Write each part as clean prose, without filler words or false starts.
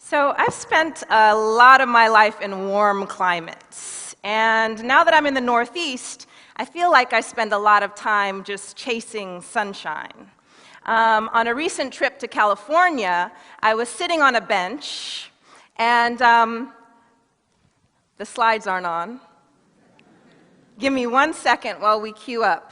So I've spent a lot of my life in warm climates, and now that I'm in the Northeast, I feel like I spend a lot of time just chasing sunshine. On a recent trip to California, I was sitting on a bench, and the slides aren't on. Give me 1 second while we queue up.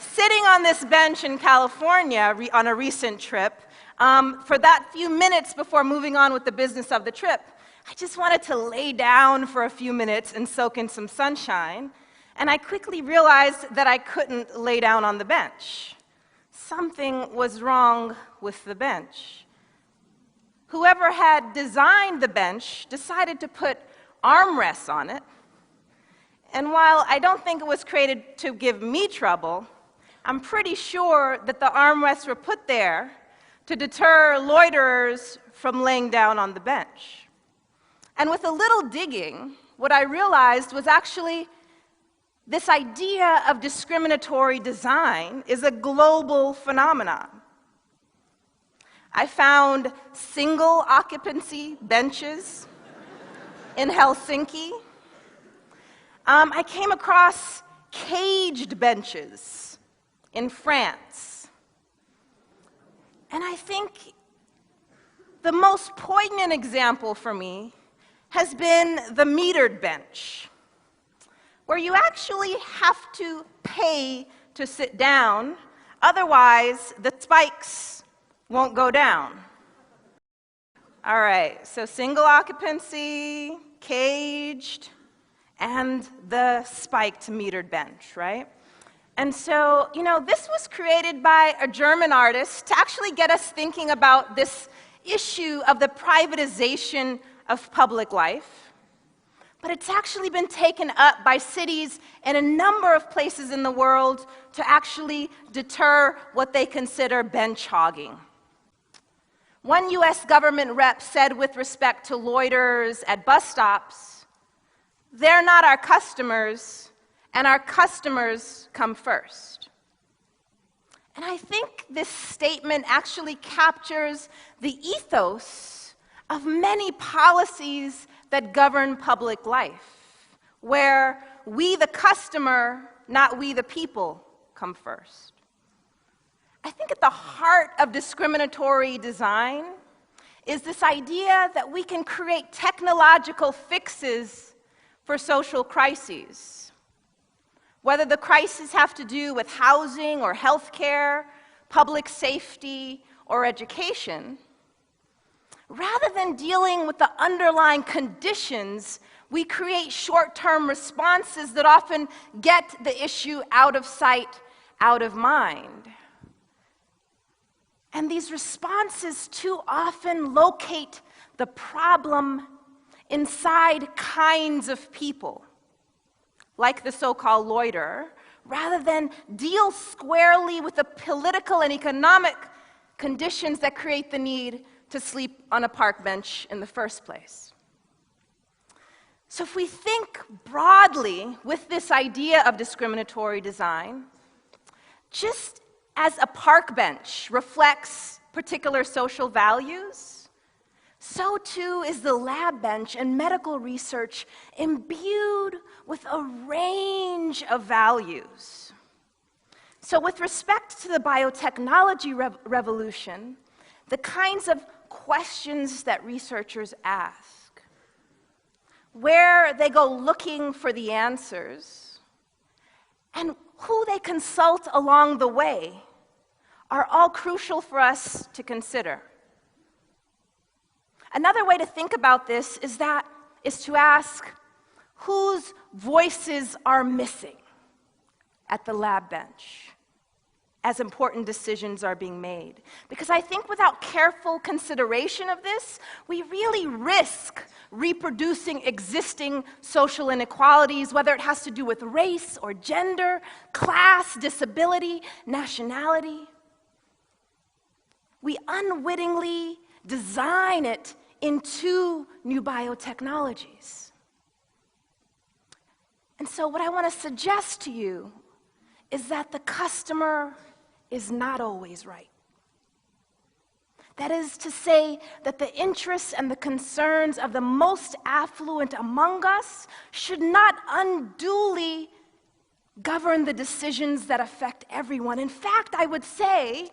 Sitting on this bench in California on a recent trip, for that few minutes before moving on with the business of the trip, I just wanted to lay down for a few minutes and soak in some sunshine, and I quickly realized that I couldn't lay down on the bench. Something was wrong with the bench. Whoever had designed the bench decided to put armrests on it, and while I don't think it was created to give me trouble, I'm pretty sure that the armrests were put there to deter loiterers from laying down on the bench. And with a little digging, what I realized was actually this idea of discriminatory design is a global phenomenon. I found single occupancy benches in Helsinki. I came across caged benches in France. And I think the most poignant example for me has been the metered bench, where you actually have to pay to sit down, otherwise the spikes won't go down. All right, so single occupancy, caged, and the spiked metered bench, right? And so, this was created by a German artist to actually get us thinking about this issue of the privatization of public life. But it's actually been taken up by cities in a number of places in the world to actually deter what they consider bench hogging. One US government rep said with respect to loiterers at bus stops, "They're not our customers, and our customers come first." And I think this statement actually captures the ethos of many policies that govern public life, where we the customer, not we the people, come first. I think at the heart of discriminatory design is this idea that we can create technological fixes for social crises. Whether the crises have to do with housing or healthcare, public safety, or education, rather than dealing with the underlying conditions, we create short-term responses that often get the issue out of sight, out of mind. And these responses too often locate the problem inside kinds of people, like the so-called loiterer, rather than deal squarely with the political and economic conditions that create the need to sleep on a park bench in the first place. So if we think broadly with this idea of discriminatory design, just as a park bench reflects particular social values, so too is the lab bench and medical research imbued with a range of values. So with respect to the biotechnology revolution, the kinds of questions that researchers ask, where they go looking for the answers, and who they consult along the way are all crucial for us to consider. Another way to think about this is to ask whose voices are missing at the lab bench as important decisions are being made. Because I think without careful consideration of this, we really risk reproducing existing social inequalities, whether it has to do with race or gender, class, disability, nationality. We unwittingly design it into new biotechnologies. And so what I want to suggest to you is that the customer is not always right. That is to say that the interests and the concerns of the most affluent among us should not unduly govern the decisions that affect everyone. In fact, I would say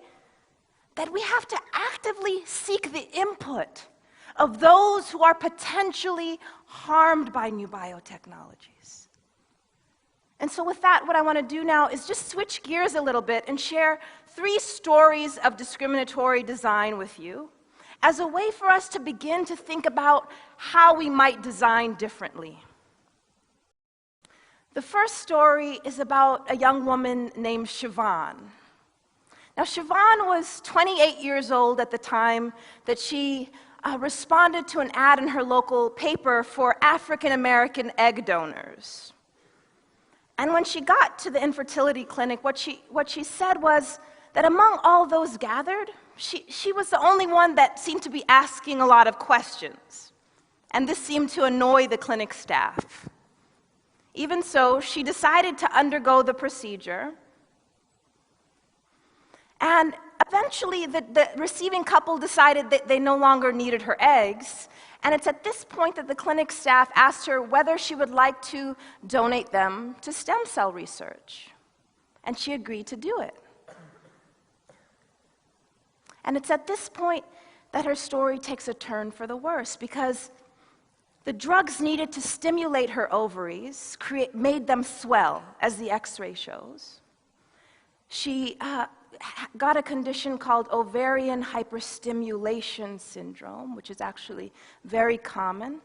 that we have to actively seek the input of those who are potentially harmed by new biotechnologies. And so with that, what I want to do now is just switch gears a little bit and share 3 stories of discriminatory design with you as a way for us to begin to think about how we might design differently. The first story is about a young woman named Siobhan. Now, Siobhan was 28 years old at the time that she responded to an ad in her local paper for African-American egg donors. And when she got to the infertility clinic, what she said was that among all those gathered, she was the only one that seemed to be asking a lot of questions. And this seemed to annoy the clinic staff. Even so, she decided to undergo the procedure. And eventually, the receiving couple decided that they no longer needed her eggs. And it's at this point that the clinic staff asked her whether she would like to donate them to stem cell research. And she agreed to do it. And it's at this point that her story takes a turn for the worse, because the drugs needed to stimulate her ovaries made them swell, as the X-ray shows. She got a condition called ovarian hyperstimulation syndrome, which is actually very common.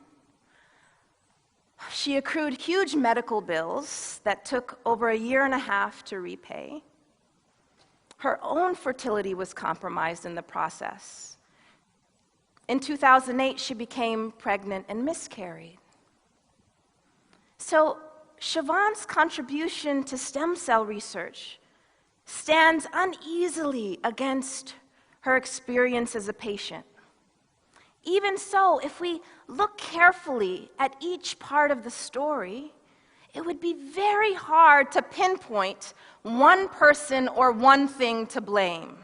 She accrued huge medical bills that took over 1.5 years to repay. Her own fertility was compromised in the process. In 2008, she became pregnant and miscarried. So Siobhan's contribution to stem cell research stands uneasily against her experience as a patient. Even so, if we look carefully at each part of the story, it would be very hard to pinpoint one person or one thing to blame.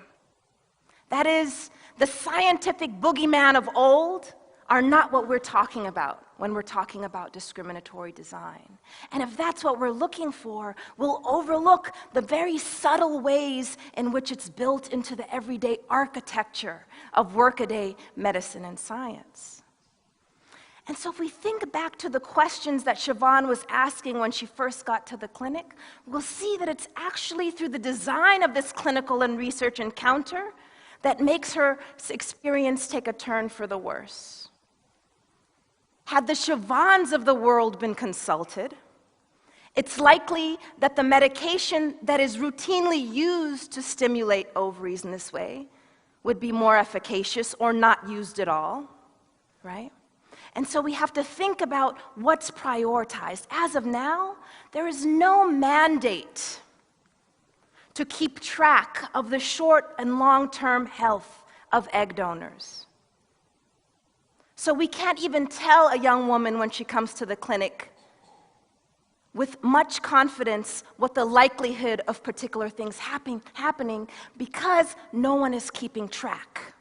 That is, the scientific boogeyman of old are not what we're talking about when we're talking about discriminatory design. And if that's what we're looking for, we'll overlook the very subtle ways in which it's built into the everyday architecture of workaday medicine and science. And so if we think back to the questions that Siobhan was asking when she first got to the clinic, we'll see that it's actually through the design of this clinical and research encounter that makes her experience take a turn for the worse. Had the Siobhans of the world been consulted, it's likely that the medication that is routinely used to stimulate ovaries in this way would be more efficacious or not used at all, right? And so we have to think about what's prioritized. As of now, there is no mandate to keep track of the short and long-term health of egg donors. So we can't even tell a young woman when she comes to the clinic with much confidence what the likelihood of particular things happening because no one is keeping track.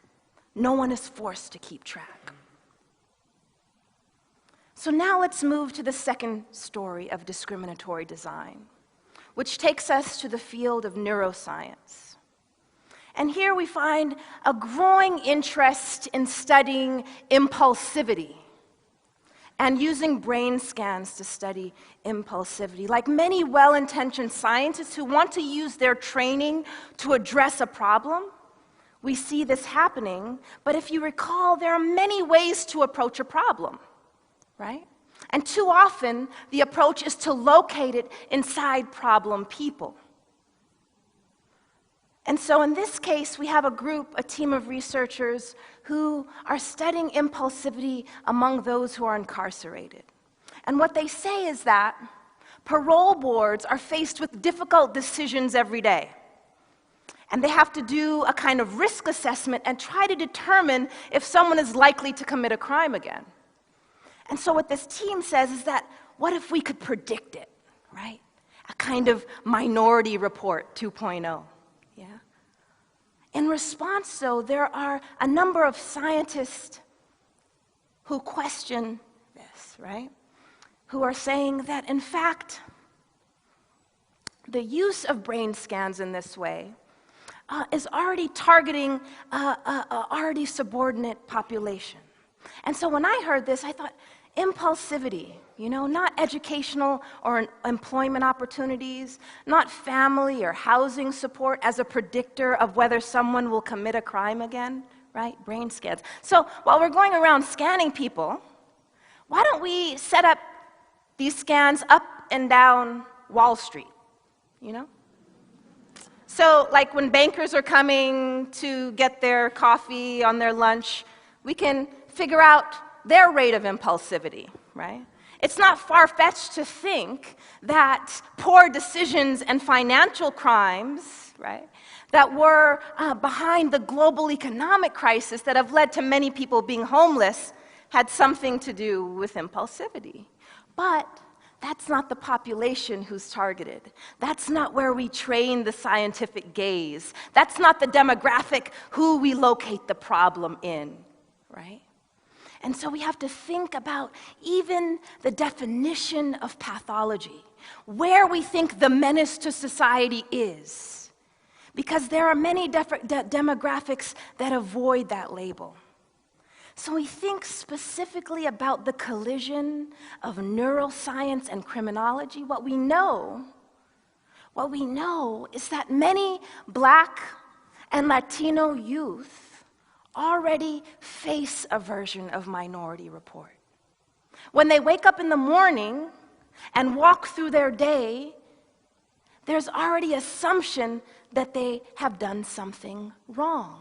No one is forced to keep track. So now let's move to the second story of discriminatory design, which takes us to the field of neuroscience. And here we find a growing interest in studying impulsivity and using brain scans to study impulsivity. Like many well-intentioned scientists who want to use their training to address a problem, we see this happening, but if you recall, there are many ways to approach a problem, right? And too often, the approach is to locate it inside problem people. And so in this case, we have a team of researchers who are studying impulsivity among those who are incarcerated. And what they say is that parole boards are faced with difficult decisions every day. And they have to do a kind of risk assessment and try to determine if someone is likely to commit a crime again. And so what this team says is that, what if we could predict it, right? A kind of Minority Report 2.0, yeah? In response, though, there are a number of scientists who question this, right? Who are saying that, in fact, the use of brain scans in this way is already targeting a already subordinate population. And so when I heard this, I thought, impulsivity, not educational or employment opportunities, not family or housing support as a predictor of whether someone will commit a crime again, right? Brain scans. So while we're going around scanning people, why don't we set up these scans up and down Wall Street, So like when bankers are coming to get their coffee on their lunch, we can figure out their rate of impulsivity, right? It's not far-fetched to think that poor decisions and financial crimes, right, that were behind the global economic crisis that have led to many people being homeless had something to do with impulsivity. But that's not the population who's targeted. That's not where we train the scientific gaze. That's not the demographic who we locate the problem in, right? And so we have to think about even the definition of pathology, where we think the menace to society is, because there are many demographics that avoid that label. So we think specifically about the collision of neuroscience and criminology. What we know is that many Black and Latino youth already face a version of Minority Report. When they wake up in the morning and walk through their day, there's already assumption that they have done something wrong.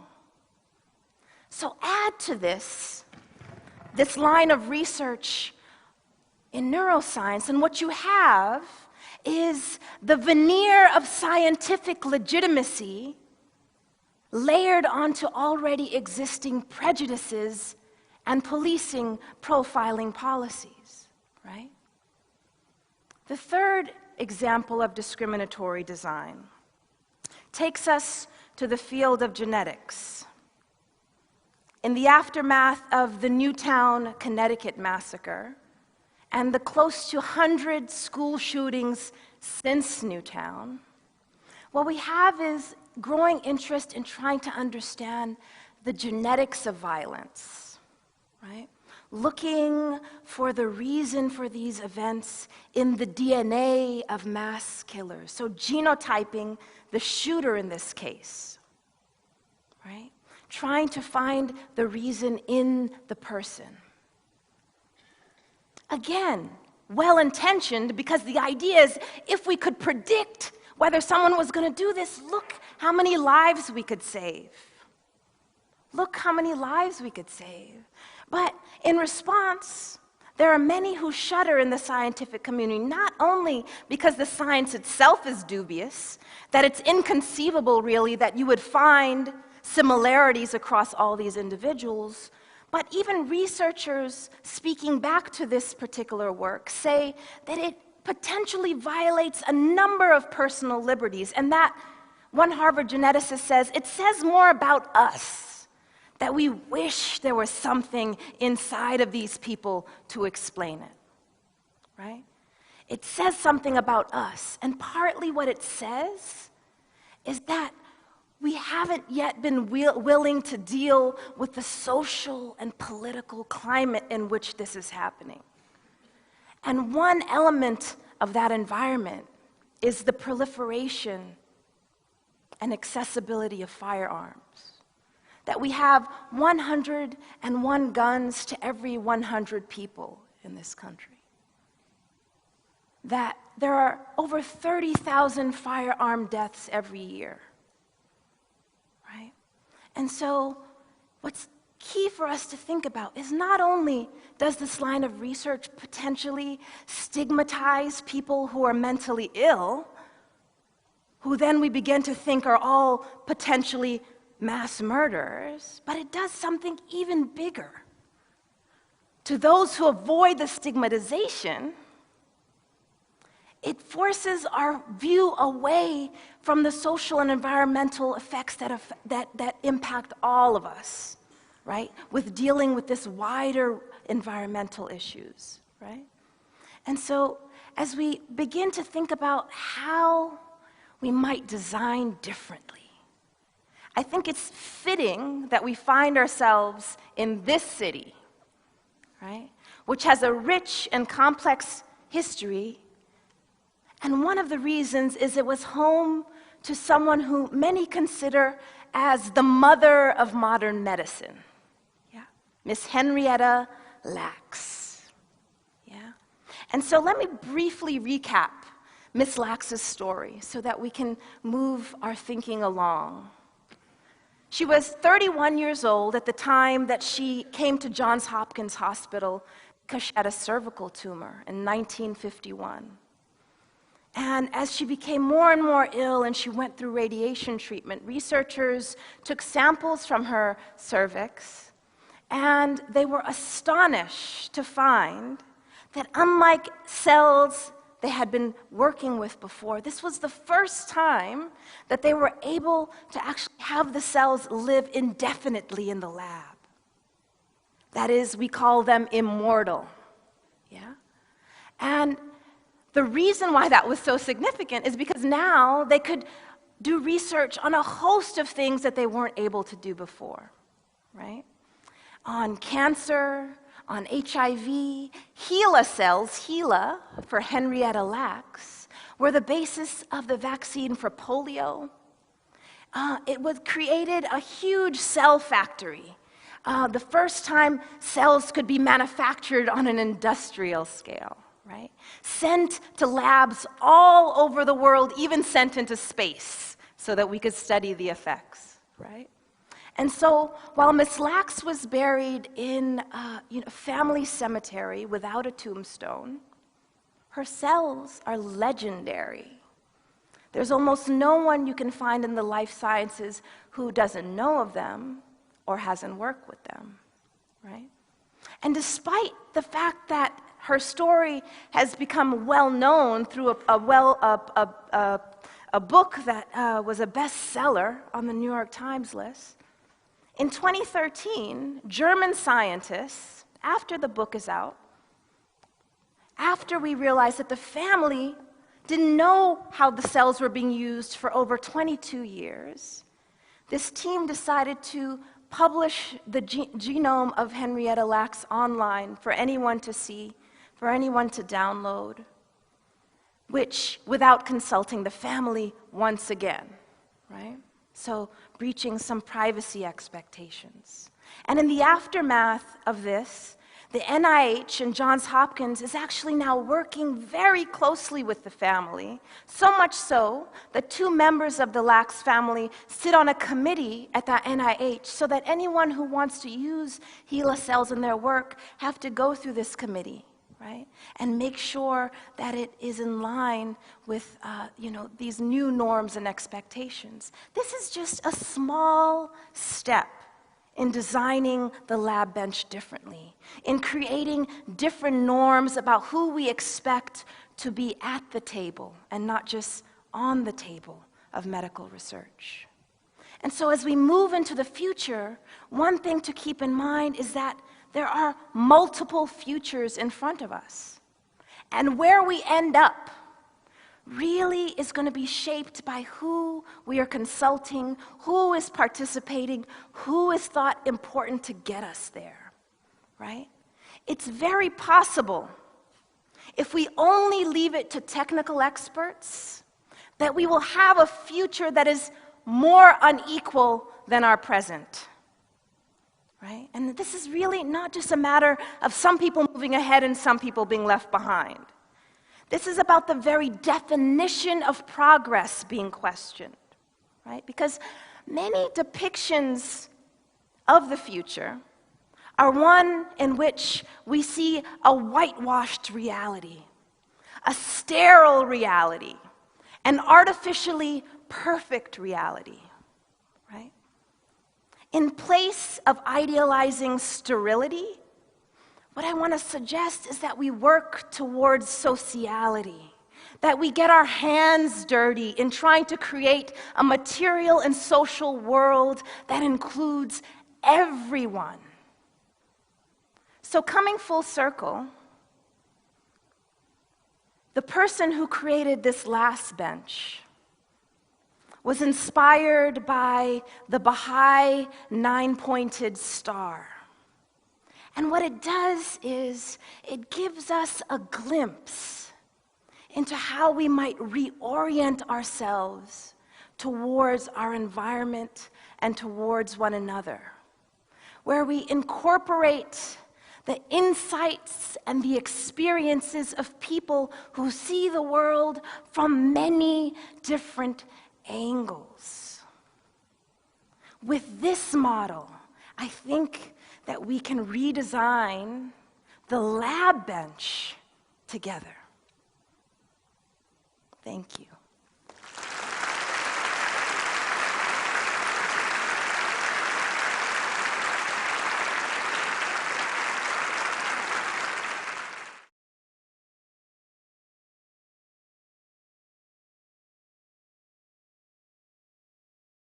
So add to this line of research in neuroscience, and what you have is the veneer of scientific legitimacy layered onto already existing prejudices and policing profiling policies, right? The third example of discriminatory design takes us to the field of genetics. In the aftermath of the Newtown, Connecticut massacre and the close to 100 school shootings since Newtown, what we have is growing interest in trying to understand the genetics of violence, right? Looking for the reason for these events in the DNA of mass killers. So genotyping the shooter in this case, right? Trying to find the reason in the person. Again, well-intentioned, because the idea is if we could predict whether someone was going to do this, look how many lives we could save. Look how many lives we could save. But in response, there are many who shudder in the scientific community, not only because the science itself is dubious, that it's inconceivable really that you would find similarities across all these individuals, but even researchers speaking back to this particular work say that it potentially violates a number of personal liberties, and that one Harvard geneticist says, it says more about us, that we wish there was something inside of these people to explain it, right? It says something about us, and partly what it says is that we haven't yet been willing to deal with the social and political climate in which this is happening. And one element of that environment is the proliferation and accessibility of firearms. That we have 101 guns to every 100 people in this country. That there are over 30,000 firearm deaths every year. Right? And so what's key for us to think about is not only does this line of research potentially stigmatize people who are mentally ill, who then we begin to think are all potentially mass murderers, but it does something even bigger. To those who avoid the stigmatization, it forces our view away from the social and environmental effects that impact all of us, right? With dealing with this wider environmental issues, right? And so as we begin to think about how we might design differently, I think it's fitting that we find ourselves in this city, right? Which has a rich and complex history. And one of the reasons is it was home to someone who many consider as the mother of modern medicine. Yeah. Miss Henrietta Lacks. Yeah. And so let me briefly recap Miss Lacks's story so that we can move our thinking along. She was 31 years old at the time that she came to Johns Hopkins Hospital because she had a cervical tumor in 1951. And as she became more and more ill and she went through radiation treatment, researchers took samples from her cervix, and they were astonished to find that unlike cells they had been working with before, this was the first time that they were able to actually have the cells live indefinitely in the lab. That is, we call them immortal. Yeah? And the reason why that was so significant is because now they could do research on a host of things that they weren't able to do before, right? On cancer, on HIV, HeLa cells, HeLa for Henrietta Lacks, were the basis of the vaccine for polio. It was created a huge cell factory. The first time cells could be manufactured on an industrial scale, right? Sent to labs all over the world, even sent into space so that we could study the effects, right? And so while Miss Lacks was buried in a family cemetery without a tombstone, her cells are legendary. There's almost no one you can find in the life sciences who doesn't know of them or hasn't worked with them, right? And despite the fact that her story has become well known through a book that was a bestseller on the New York Times list, in 2013, German scientists, after the book is out, after we realized that the family didn't know how the cells were being used for over 22 years, this team decided to publish the genome of Henrietta Lacks online for anyone to see, for anyone to download, which without consulting the family once again, right? So breaching some privacy expectations. And in the aftermath of this, the NIH and Johns Hopkins is actually now working very closely with the family, so much so that 2 members of the Lacks family sit on a committee at the NIH so that anyone who wants to use HeLa cells in their work have to go through this committee, right? And make sure that it is in line with these new norms and expectations. This is just a small step in designing the lab bench differently, in creating different norms about who we expect to be at the table and not just on the table of medical research. And so as we move into the future, one thing to keep in mind is that there are multiple futures in front of us. And where we end up really is going to be shaped by who we are consulting, who is participating, who is thought important to get us there, right? It's very possible, if we only leave it to technical experts, that we will have a future that is more unequal than our present, right? And this is really not just a matter of some people moving ahead and some people being left behind. This is about the very definition of progress being questioned, right? Because many depictions of the future are one in which we see a whitewashed reality, a sterile reality, an artificially perfect reality, right? In place of idealizing sterility, what I want to suggest is that we work towards sociality, that we get our hands dirty in trying to create a material and social world that includes everyone. So coming full circle, the person who created this last bench was inspired by the Baha'i nine-pointed star. And what it does is it gives us a glimpse into how we might reorient ourselves towards our environment and towards one another, where we incorporate the insights and the experiences of people who see the world from many different angles. With this model, I think that we can redesign the lab bench together. Thank you.